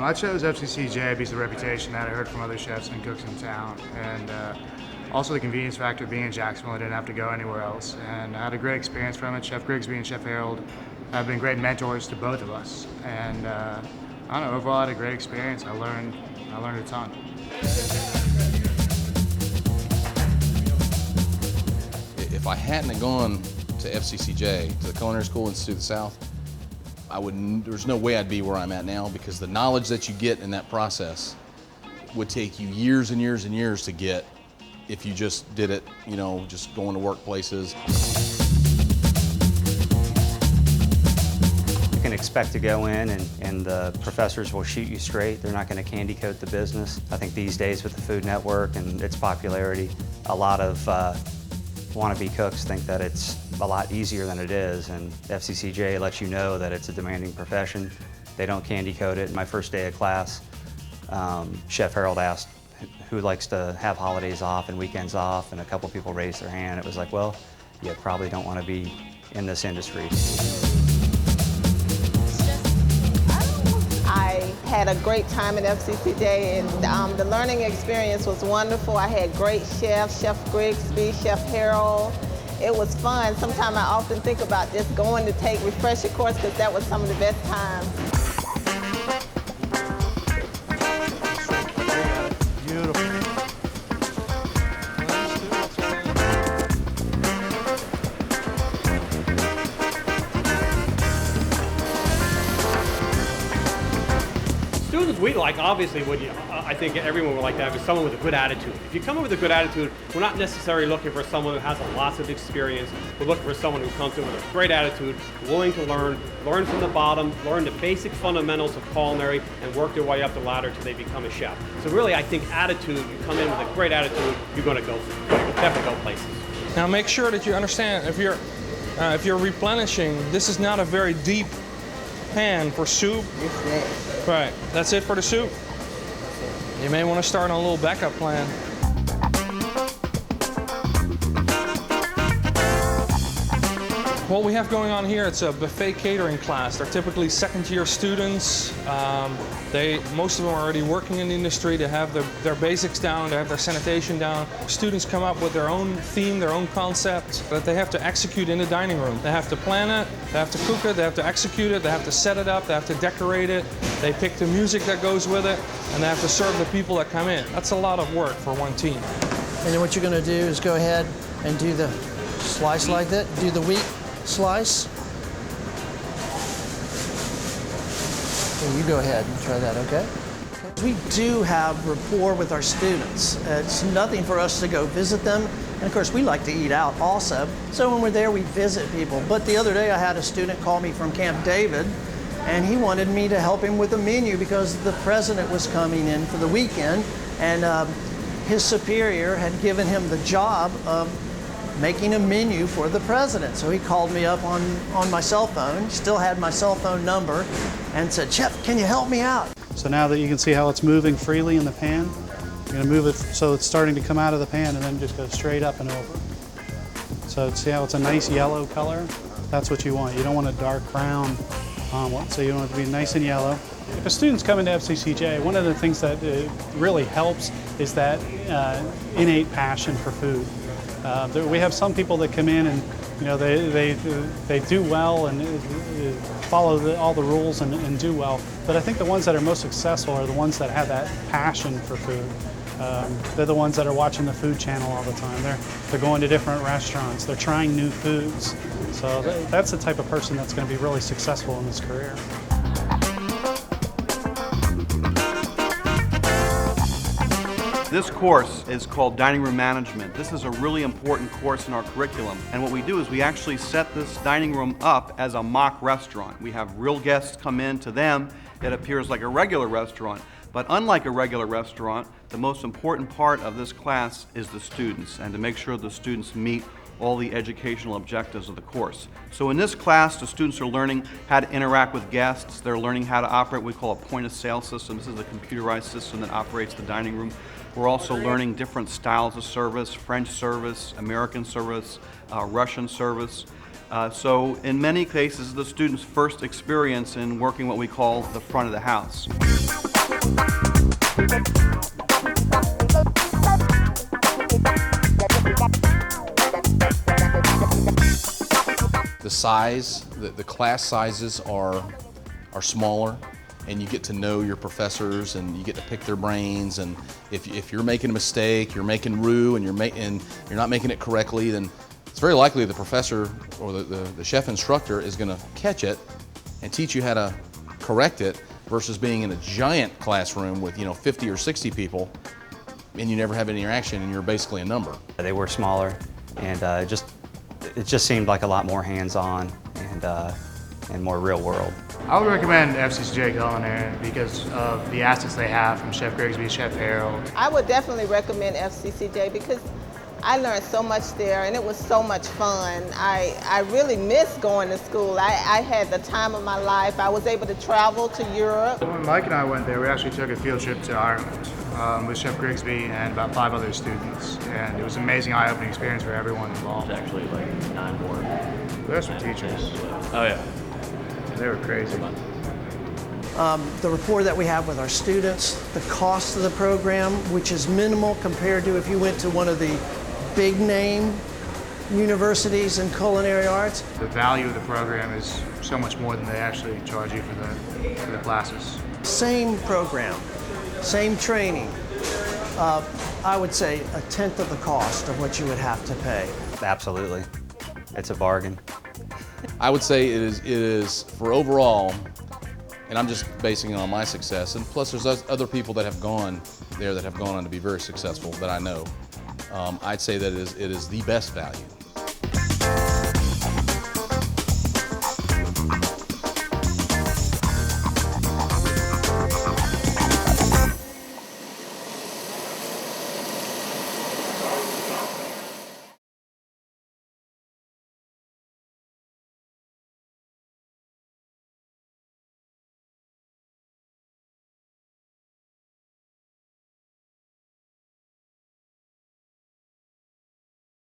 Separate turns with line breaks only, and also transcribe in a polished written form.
I chose FSCJ because of the reputation that I heard from other chefs and cooks in town, and also the convenience factor of being in Jacksonville. I didn't have to go anywhere else, and I had a great experience from it. Chef Grigsby and Chef Harrold have been great mentors to both of us, and I don't know, overall I had a great experience. I learned a ton.
If I hadn't gone to FSCJ, to the Culinary School Institute of the South, there's no way I'd be where I'm at now, because the knowledge that you get in that process would take you years and years and years to get if you just did it, just going to workplaces.
You can expect to go in and the professors will shoot you straight. They're not going to candy coat the business. I think these days with the Food Network and its popularity, a lot of wannabe cooks think that it's a lot easier than it is, and FSCJ lets you know that it's a demanding profession. They don't candy coat it. My first day of class, Chef Harrold asked who likes to have holidays off and weekends off, and a couple people raised their hand. It was like, well, you probably don't want to be in this industry.
I had a great time at FSCJ, and the learning experience was wonderful. I had great chefs, Chef Grigsby, Chef Harrold. It was fun. Sometimes I often think about just going to take refresher course, because that was some of the best times.
Beautiful.
Students we like, obviously, I think everyone would like to have is someone with a good attitude. If you come in with a good attitude, we're not necessarily looking for someone who has lots of experience. We're looking for someone who comes in with a great attitude, willing to learn from the bottom, learn the basic fundamentals of culinary, and work their way up the ladder till they become a chef. So really, I think attitude, you come in with a great attitude, you're going to definitely go places.
Now make sure that you understand, if you're replenishing, this is not a very deep pan for soup. Right, that's it for the soup. You may want to start on a little backup plan. What we have going on here, it's a buffet catering class. They're typically second-year students. Most of them are already working in the industry. They have their basics down, they have their sanitation down. Students come up with their own theme, their own concept that they have to execute in the dining room. They have to plan it, they have to cook it, they have to execute it, they have to set it up, they have to decorate it. They pick the music that goes with it, and they have to serve the people that come in. That's a lot of work for one team.
And then what you're going to do is go ahead and do the slice like that, do the wheat slice. And you go ahead and try that, okay? We do have rapport with our students. It's nothing for us to go visit them. And of course, we like to eat out also. So when we're there, we visit people. But the other day, I had a student call me from Camp David, and he wanted me to help him with a menu because the president was coming in for the weekend, and his superior had given him the job of making a menu for the president. So he called me up on my cell phone, still had my cell phone number, and said, "Chef, can you help me out?"
So now that you can see how it's moving freely in the pan, you're going to move it so it's starting to come out of the pan and then just go straight up and over. So see how it's a nice yellow color? That's what you want. You don't want a dark brown one, so you want it to be nice and yellow. If a student's coming to FSCJ, one of the things that really helps is that innate passion for food. We have some people that come in and they do well and follow all the rules and do well. But I think the ones that are most successful are the ones that have that passion for food. They're the ones that are watching the Food Channel all the time. They're going to different restaurants. They're trying new foods. So that's the type of person that's going to be really successful in this career.
This course is called Dining Room Management. This is a really important course in our curriculum. And what we do is we actually set this dining room up as a mock restaurant. We have real guests come in. To them, it appears like a regular restaurant. But unlike a regular restaurant, the most important part of this class is the students, and to make sure the students meet all the educational objectives of the course. So in this class, the students are learning how to interact with guests. They're learning how to operate what we call a point-of-sale system. This is a computerized system that operates the dining room. We're also learning different styles of service: French service, American service, Russian service. So in many cases, the students' first experience in working what we call the front of the house.
size, the class sizes are smaller, and you get to know your professors and you get to pick their brains, and if you're making a mistake, you're making roux and you're not making it correctly, then it's very likely the professor or the chef instructor is going to catch it and teach you how to correct it, versus being in a giant classroom with 50 or 60 people and you never have any interaction and you're basically a number.
They were smaller, and it just seemed like a lot more hands-on and more real world.
I would recommend FSCJ Culinary because of the assets they have from Chef Grigsby, Chef Harrold.
I would definitely recommend FSCJ because I learned so much there and it was so much fun. I really miss going to school. I had the time of my life. I was able to travel to Europe.
When Mike and I went there, we actually took a field trip to Ireland with Chef Grigsby and about 5 other students. And it was an amazing eye-opening experience for everyone involved.
There's actually like 9 more.
The rest were teachers.
Oh yeah.
They were crazy.
The rapport that we have with our students, the cost of the program, which is minimal compared to if you went to one of the big name universities in culinary arts.
The value of the program is so much more than they actually charge you for the classes.
Same program, same training. I would say 1/10 of the cost of what you would have to pay.
Absolutely. It's a bargain.
I would say it is for overall, and I'm just basing it on my success, and plus there's other people that have gone there that have gone on to be very successful that I know. I'd say that it is the best value.